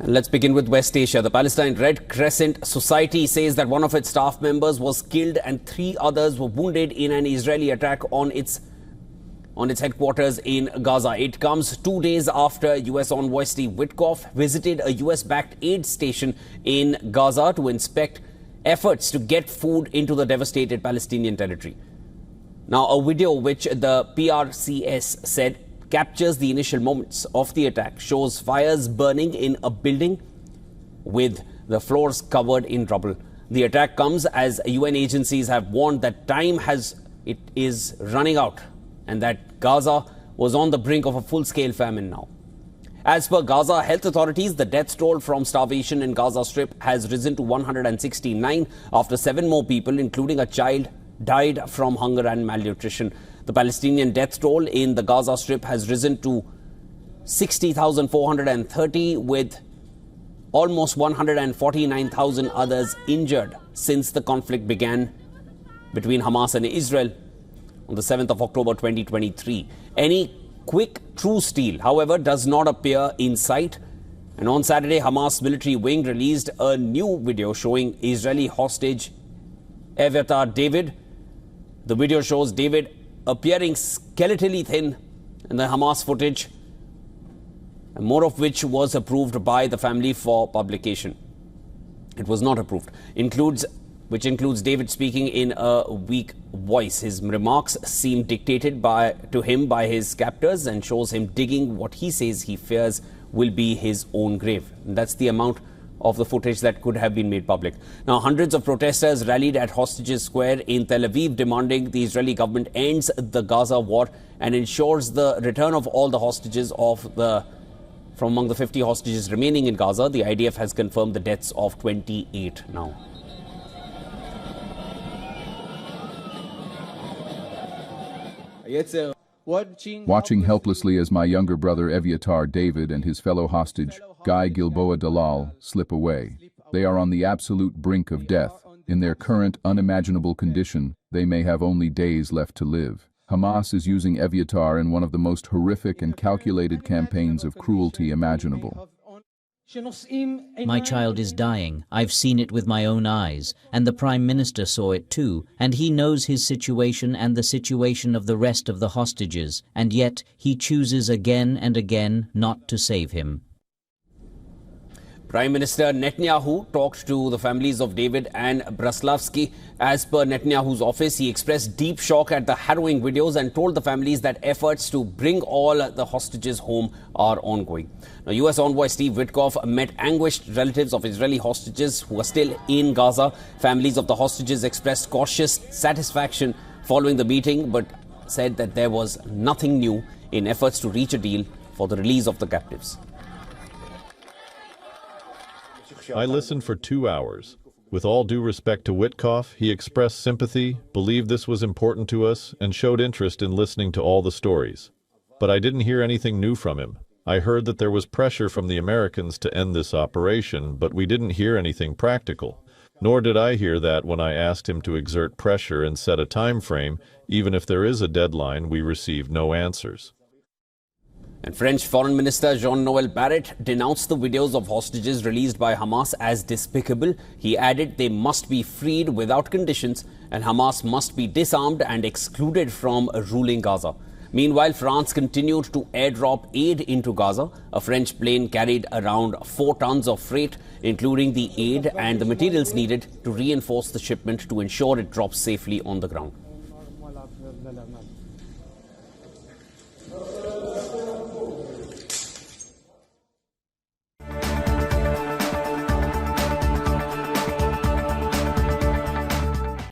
And let's begin with West Asia. The Palestine Red Crescent Society says that one of its staff members was killed and 3 others were wounded in an Israeli attack on its headquarters in Gaza. It comes 2 days after U.S. envoy Steve Witkoff visited a U.S.-backed aid station in Gaza to inspect efforts to get food into the devastated Palestinian territory. Now, a video which the PRCS said captures the initial moments of the attack shows fires burning in a building with the floors covered in rubble. The attack comes as UN agencies have warned that time is running out and that Gaza was on the brink of a full-scale famine now. As per Gaza health authorities, the death toll from starvation in Gaza Strip has risen to 169 after 7 more people, including a child, died from hunger and malnutrition. The Palestinian death toll in the Gaza Strip has risen to 60,430, with almost 149,000 others injured since the conflict began between Hamas and Israel on the 7th of October 2023. Any quick truce deal, however, does not appear in sight. And on Saturday, Hamas military wing released a new video showing Israeli hostage Eviatar David. The video shows David appearing skeletally thin in the Hamas footage, and more of which was approved by the family for publication. It was not approved, which includes David speaking in a weak voice. His remarks seem dictated to him by his captors and shows him digging what he says he fears will be his own grave. And that's the amount of the footage that could have been made public. Now, hundreds of protesters rallied at Hostages Square in Tel Aviv, demanding the Israeli government ends the Gaza war and ensures the return of all the hostages from among the 50 hostages remaining in Gaza. The IDF has confirmed the deaths of 28 now. Watching helplessly as my younger brother Eviatar David and his fellow hostage, Guy Gilboa Dalal, slip away. They are on the absolute brink of death. In their current, unimaginable condition, they may have only days left to live. Hamas is using Eviatar in one of the most horrific and calculated campaigns of cruelty imaginable. My child is dying. I've seen it with my own eyes, and the Prime Minister saw it too, and he knows his situation and the situation of the rest of the hostages, and yet he chooses again and again not to save him. Prime Minister Netanyahu talked to the families of David and Braslavsky. As per Netanyahu's office, he expressed deep shock at the harrowing videos and told the families that efforts to bring all the hostages home are ongoing. Now, U.S. envoy Steve Witkoff met anguished relatives of Israeli hostages who are still in Gaza. Families of the hostages expressed cautious satisfaction following the meeting, but said that there was nothing new in efforts to reach a deal for the release of the captives. I listened for 2 hours. With all due respect to Witkoff, he expressed sympathy, believed this was important to us, and showed interest in listening to all the stories. But I didn't hear anything new from him. I heard that there was pressure from the Americans to end this operation, but we didn't hear anything practical. Nor did I hear that when I asked him to exert pressure and set a time frame. Even if there is a deadline, we received no answers. And French Foreign Minister Jean-Noel Barrot denounced the videos of hostages released by Hamas as despicable. He added they must be freed without conditions and Hamas must be disarmed and excluded from ruling Gaza. Meanwhile, France continued to airdrop aid into Gaza. A French plane carried around 4 tons of freight, including the aid and the materials needed to reinforce the shipment to ensure it drops safely on the ground.